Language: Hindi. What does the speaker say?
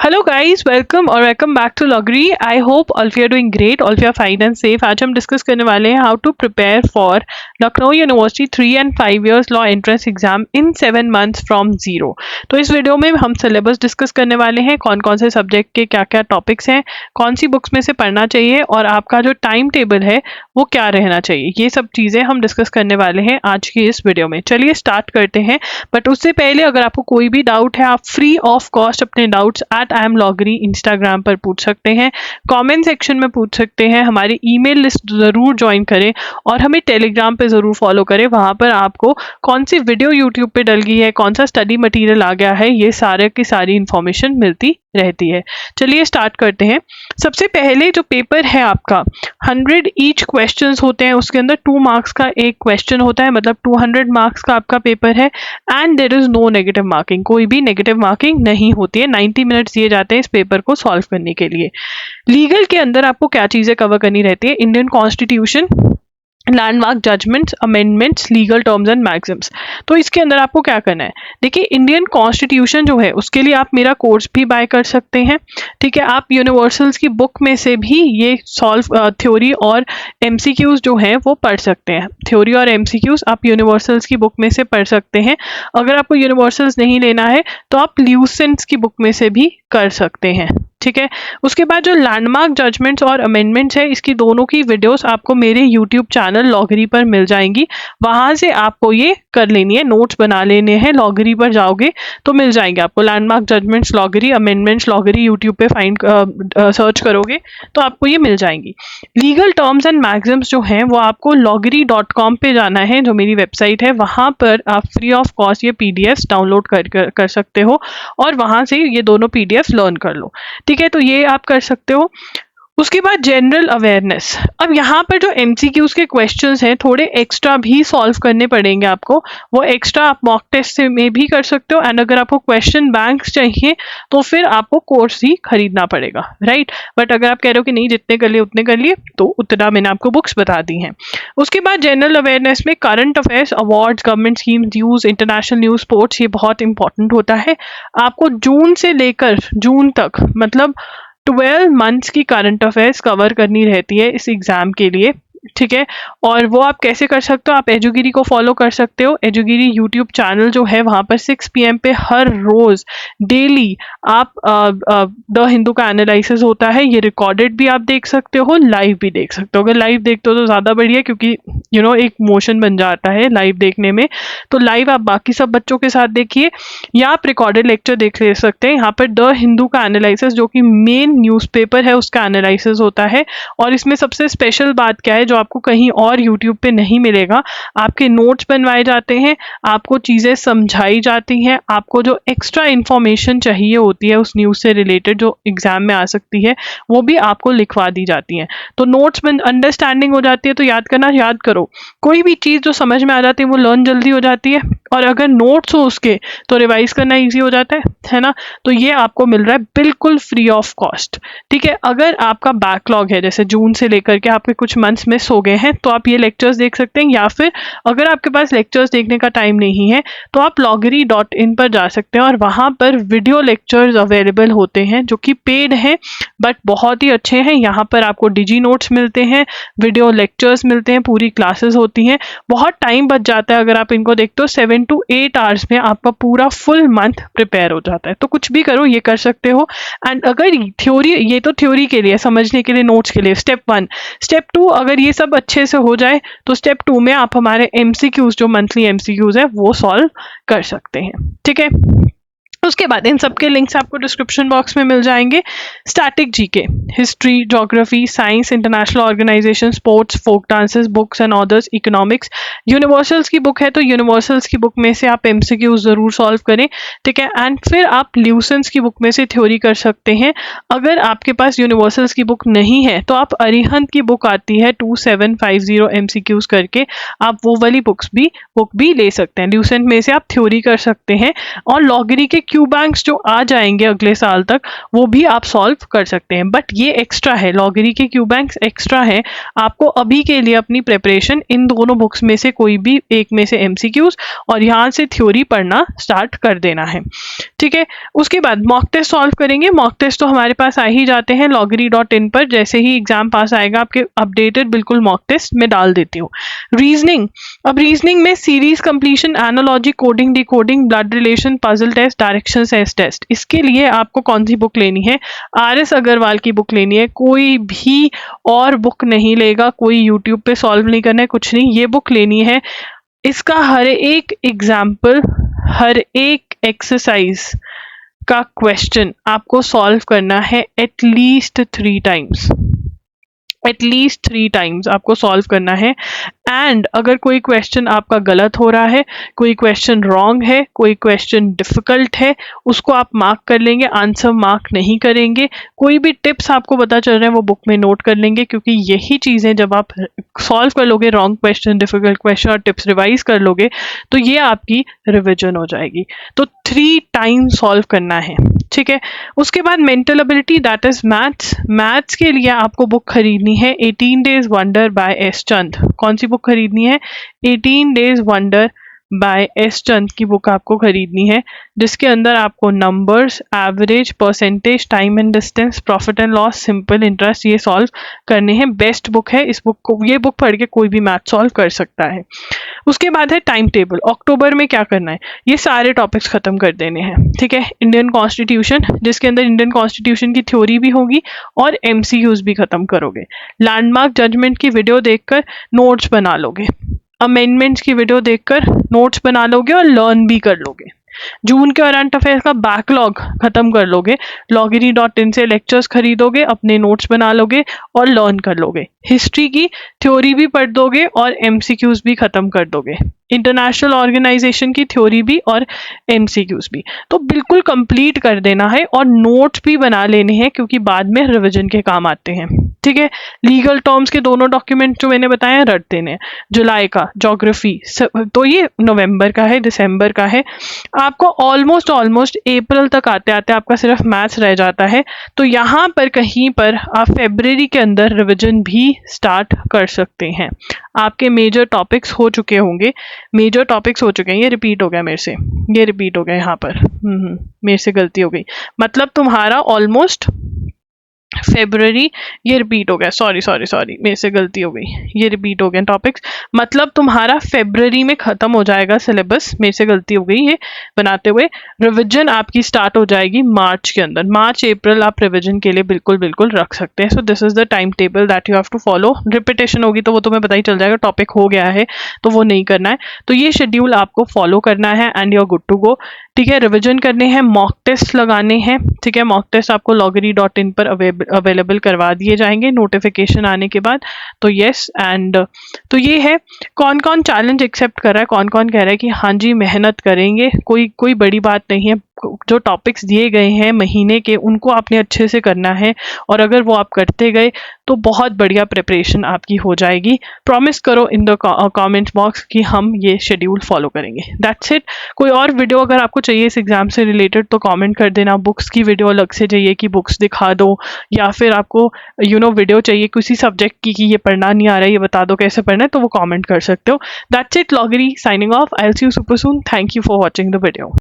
Hello guys, welcome back to Logary. I hope all of you are doing great, all of you are fine and safe. आज हम डिस्कस करने वाले हैं how to prepare for Lucknow university 3 and 5 years law entrance exam in 7 months from zero. तो इस वीडियो में हम सिलेबस डिस्कस करने वाले हैं, कौन कौन से सब्जेक्ट के क्या क्या टॉपिक्स हैं, कौन सी बुक्स में से पढ़ना चाहिए और आपका जो टाइम टेबल है वो क्या रहना चाहिए। ये सब चीज़ें हम डिस्कस करने वाले हैं आज की इस वीडियो में। चलिए स्टार्ट करते हैं। बट उससे पहले अगर आपको कोई भी डाउट है, आप फ्री ऑफ कॉस्ट अपने डाउट्स @IamLoggery इंस्टाग्राम पर पूछ सकते हैं, कमेंट सेक्शन में पूछ सकते हैं। हमारी ईमेल लिस्ट ज़रूर ज्वाइन करें और हमें टेलीग्राम पे ज़रूर फॉलो करें। वहाँ पर आपको कौन सी वीडियो यूट्यूब पे डल गई है, कौन सा स्टडी मटेरियल आ गया है, ये सारे की सारी इन्फॉर्मेशन मिलती रहती है। चलिए स्टार्ट करते हैं। सबसे पहले जो पेपर है आपका 100 ईच क्वेश्चंस होते हैं, उसके अंदर 2 मार्क्स का एक क्वेश्चन होता है, मतलब 200 मार्क्स का आपका पेपर है। And there is no negative marking, कोई भी नेगेटिव मार्किंग नहीं होती है। 90 मिनट्स दिए जाते हैं इस पेपर को सॉल्व करने के लिए। लीगल के अंदर आपको क्या चीज़ें कवर करनी रहती है? Indian constitution, landmark judgments, amendments, legal terms and Maxim's. तो इसके अंदर आपको क्या करना है, देखिए इंडियन कॉन्स्टिट्यूशन जो है उसके लिए आप मेरा कोर्स भी बाय कर सकते हैं, ठीक है। आप यूनिवर्सल्स की बुक में से भी ये सॉल्व थ्योरी और एमसीक्यूज जो हैं वो पढ़ सकते हैं। थ्योरी और एमसीक्यूज आप यूनिवर्सल्स की बुक में से पढ़ सकते हैं। अगर आपको यूनिवर्सल्स नहीं लेना है तो आप ल्यूसेंट्स की बुक में से भी कर सकते हैं, ठीक है। उसके बाद जो लैंडमार्क जजमेंट्स और अमेंडमेंट्स है, इसकी दोनों की वीडियोस आपको मेरे यूट्यूब चैनल लॉगरी पर मिल जाएंगी। वहां से आपको ये कर लेनी है, नोट्स बना लेने हैं। लॉगरी पर जाओगे तो मिल जाएंगे आपको लैंडमार्क जजमेंट्स लॉगरी, अमेंडमेंट्स लॉगरी, यूट्यूब पे फाइंड सर्च करोगे तो आपको ये मिल जाएंगी। लीगल टर्म्स एंड मैक्सिम्स जो हैं वो आपको loggery.com पे जाना है, जो मेरी वेबसाइट है। वहां पर आप फ्री ऑफ कॉस्ट ये पीडीएफ डाउनलोड कर सकते हो और वहां से ये दोनों पीडीएफ लर्न कर लो, ठीक है। तो ये आप कर सकते हो। उसके बाद जनरल अवेयरनेस। अब यहाँ पर जो एमसीक्यूज के क्वेश्चंस हैं थोड़े एक्स्ट्रा भी सॉल्व करने पड़ेंगे आपको। वो एक्स्ट्रा आप मॉक टेस्ट से में भी कर सकते हो। एंड अगर आपको क्वेश्चन बैंक्स चाहिए तो फिर आपको कोर्स ही खरीदना पड़ेगा, राइट। बट अगर आप कह रहे हो कि नहीं जितने कर लिए उतने कर लिए, तो उतना मैंने आपको बुक्स बता दी हैं। उसके बाद जनरल अवेयरनेस में current affairs, awards, government scheme, news, international news, sports, ये बहुत इंपॉर्टेंट होता है। आपको जून से लेकर जून तक, मतलब 12 मंथ्स की करंट अफेयर्स कवर करनी रहती है इस एग्ज़ाम के लिए, ठीक है। और वो आप कैसे कर सकते हो? आप एजुगिरी को फॉलो कर सकते हो। एजुगिरी यूट्यूब चैनल जो है वहाँ पर 6 PM पे हर रोज़ डेली आप द हिंदू का एनालिसिस होता है, ये रिकॉर्डेड भी आप देख सकते हो, लाइव भी देख सकते हो। अगर लाइव देखते हो तो ज़्यादा बढ़िया, क्योंकि एक मोशन बन जाता है लाइव देखने में। तो लाइव आप बाकी सब बच्चों के साथ देखिए, या आप रिकॉर्डेड लेक्चर देख ले सकते हैं। यहाँ पर द हिंदू का एनालिसिस, जो कि मेन न्यूज़पेपर है, उसका एनालिसिस होता है। और इसमें सबसे स्पेशल बात क्या है जो आपको कहीं और यूट्यूब पे नहीं मिलेगा, आपके नोट्स बनवाए जाते हैं, आपको चीज़ें समझाई जाती हैं, आपको जो एक्स्ट्रा इन्फॉर्मेशन चाहिए होती है उस न्यूज़ से रिलेटेड जो एग्जाम में आ सकती है वो भी आपको लिखवा दी जाती है। तो नोट्स में अंडरस्टैंडिंग हो जाती है। तो याद करना, याद करो, कोई भी चीज़ जो समझ में आ जाती है वो लर्न जल्दी हो जाती है। और अगर नोट्स हो उसके तो रिवाइज करना ईजी हो जाता है ना। तो ये आपको मिल रहा है बिल्कुल फ्री ऑफ कॉस्ट, ठीक है। अगर आपका बैकलॉग है, जैसे जून से लेकर के आपके कुछ मंथ्स मिस हो गए हैं, तो आप ये लेक्चर्स देख सकते हैं। या फिर अगर आपके पास लेक्चर्स देखने का टाइम नहीं है तो आप loggery.in पर जा सकते हैं और वहाँ पर वीडियो लेक्चर्स अवेलेबल होते हैं जो कि पेड हैं बट बहुत ही अच्छे हैं। यहाँ पर आपको डिजी नोट्स मिलते हैं, वीडियो लेक्चर्स मिलते हैं, पूरी क्लासेस होती हैं। बहुत टाइम बच जाता है अगर आप इनको देखते हो। 7 to 8 आवर्स में आपका पूरा फुल मंथ प्रिपेयर हो जाता है। तो कुछ भी करो, ये कर सकते हो। एंड अगर थ्योरी, ये तो थ्योरी के लिए, समझने के लिए, नोट्स के लिए स्टेप 1। स्टेप 2, अगर ये सब अच्छे से हो जाए तो स्टेप 2 में आप हमारे एमसीक्यूज, जो मंथली एमसीक्यूज है, वो सॉल्व कर सकते हैं, ठीक है। उसके बाद इन सबके लिंक्स आपको डिस्क्रिप्शन बॉक्स में मिल जाएंगे। Static GK, history, geography, science, international organisation, sports, folk dances, books and others, economics. Universals की बुक है तो यूनिवर्सल्स की बुक में से आप एमसीक्यूज ज़रूर सॉल्व करें, ठीक है। एंड फिर आप ल्यूसेंस की बुक में से थ्योरी कर सकते हैं। अगर आपके पास यूनिवर्सल्स की बुक नहीं है तो आप अरिहंत की बुक आती है 2750 एमसीक्यूज करके, आप वो वाली बुक भी ले सकते हैं। ल्यूसेंट में से आप थ्योरी कर सकते हैं। और लॉगरी के क्यू बैंक्स जो आ जाएंगे अगले साल तक वो भी आप सॉल्व कर सकते हैं, बट ये एक्स्ट्रा है, लॉगरी के क्यू बैंक्स एक्स्ट्रा है। आपको अभी के लिए अपनी प्रिपरेशन इन दोनों बुक्स में से कोई भी एक में से एमसीक्यूज और यहाँ से थ्योरी पढ़ना स्टार्ट कर देना है, ठीक है। उसके बाद मॉक टेस्ट सॉल्व करेंगे। मॉक टेस्ट तो हमारे पास आ ही जाते हैं loggery.in पर, जैसे ही एग्जाम पास आएगा आपके अपडेटेड बिल्कुल मॉक टेस्ट में डाल देती हूँ। रीजनिंग, अब रीजनिंग में series completion, analogy, coding, decoding, blood relation, puzzle test, direction sense test, इसके लिए आपको कौन सी बुक लेनी है? RS अग्रवाल की बुक लेनी है, कोई भी और बुक नहीं लेगा, कोई यूट्यूब पे सॉल्व नहीं करना है, कुछ नहीं, ये बुक लेनी है। इसका हर एक एग्जाम्पल, हर एक एक्सरसाइज का क्वेश्चन आपको सॉल्व करना है एटलीस्ट 3 टाइम्स, एटलीस्ट 3 टाइम्स आपको सॉल्व करना है। एंड अगर कोई क्वेश्चन आपका गलत हो रहा है, कोई क्वेश्चन रॉन्ग है, कोई क्वेश्चन डिफिकल्ट है, उसको आप मार्क कर लेंगे, आंसर मार्क नहीं करेंगे। कोई भी टिप्स आपको पता चल रहे हैं वो बुक में नोट कर लेंगे, क्योंकि यही चीज़ें जब आप सॉल्व कर लोगे, रॉन्ग क्वेश्चन, डिफिकल्ट क्वेश्चन और टिप्स रिवाइज कर लोगे, तो ये आपकी रिविजन हो जाएगी। तो 3 टाइम सॉल्व करना है, ठीक है। उसके बाद mental ability, that is maths. Maths के लिए आपको बुक खरीदनी है 18 डेज वंडर बाय एस चंद। कौन सी बुक खरीदनी है? 18 डेज वंडर बाय एस चंद की बुक आपको खरीदनी है, जिसके अंदर आपको numbers, average, percentage, time and distance, profit and loss, simple interest, ये सॉल्व करने हैं। बेस्ट बुक है, इस बुक को, ये बुक पढ़ के कोई भी मैथ सॉल्व कर सकता है। उसके बाद है टाइम टेबल। अक्टूबर में क्या करना है? ये सारे टॉपिक्स खत्म कर देने हैं, ठीक है। इंडियन कॉन्स्टिट्यूशन, जिसके अंदर इंडियन कॉन्स्टिट्यूशन की थ्योरी भी होगी और एमसीक्यूज भी खत्म करोगे। लैंडमार्क जजमेंट की वीडियो देखकर नोट्स बना लोगे, अमेंडमेंट्स की वीडियो देखकर नोट्स बना लोगे और लर्न भी कर लोगे। जून के करंट अफेयर्स का बैकलॉग खत्म कर लोगे, loggery.in से लेक्चर्स खरीदोगे, अपने नोट्स बना लोगे और लर्न कर लोगे। हिस्ट्री की थ्योरी भी पढ़ दोगे और एमसीक्यूज भी खत्म कर दोगे। इंटरनेशनल ऑर्गेनाइजेशन की थ्योरी भी और एमसीक्यूज भी, तो बिल्कुल कंप्लीट कर देना है और नोट्स भी बना लेने हैं, क्योंकि बाद में रिवीजन के काम आते हैं, ठीक है। लीगल टर्म्स के दोनों डॉक्यूमेंट जो मैंने बताए रट देने हैं। जुलाई का ज्योग्राफी, तो ये नवंबर का है, दिसंबर का है। आपको ऑलमोस्ट अप्रैल तक आते आते आपका सिर्फ मैथ्स रह जाता है, तो यहाँ पर कहीं पर आप फरवरी के अंदर रिवीजन भी स्टार्ट कर सकते हैं। आपके मेजर टॉपिक्स हो चुके होंगे, मेजर टॉपिक्स हो चुके हैं। ये रिपीट हो गया मेरे से, ये रिपीट हो गया यहाँ पर, मेरे से गलती हो गई। मतलब तुम्हारा ऑलमोस्ट फेब्रुअरी, ये रिपीट हो गया, सॉरी मेरे से गलती हो गई, ये रिपीट हो गए टॉपिक्स। मतलब तुम्हारा फेब्रुअरी में खत्म हो जाएगा सिलेबस, मेरे से गलती हो गई ये बनाते हुए। रिवीजन आपकी स्टार्ट हो जाएगी मार्च के अंदर, मार्च अप्रैल आप रिवीजन के लिए बिल्कुल रख सकते हैं। So this is the time table that you have to follow. Repetition होगी तो वो तुम्हें पता ही चल जाएगा, टॉपिक हो गया है तो वो नहीं करना है। तो ये शेड्यूल आपको फॉलो करना है and you are good to go, ठीक है। रिवीजन करने हैं, मॉक टेस्ट लगाने हैं, ठीक है। मॉक टेस्ट आपको loggery.in पर अवेलेबल करवा दिए जाएंगे नोटिफिकेशन आने के बाद। तो यस, एंड तो ये है कौन कौन चैलेंज एक्सेप्ट कर रहा है, कौन कौन कह रहा है कि हाँ जी मेहनत करेंगे, कोई बड़ी बात नहीं है। जो टॉपिक्स दिए गए हैं महीने के, उनको आपने अच्छे से करना है, और अगर वो आप करते गए तो बहुत बढ़िया प्रिपरेशन आपकी हो जाएगी। प्रॉमिस करो इन द कमेंट बॉक्स कि हम ये शेड्यूल फॉलो करेंगे। That's it. कोई और वीडियो अगर आपको चाहिए इस एग्जाम से रिलेटेड तो कमेंट कर देना। बुक्स की वीडियो अलग से चाहिए कि बुक्स दिखा दो, या फिर आपको वीडियो चाहिए किसी सब्जेक्ट की कि ये पढ़ना नहीं आ रहा है, ये बता दो कैसे पढ़ना है, तो वो कमेंट कर सकते हो। That's it. Logary signing off. I will see you super soon. Thank you for watching the video.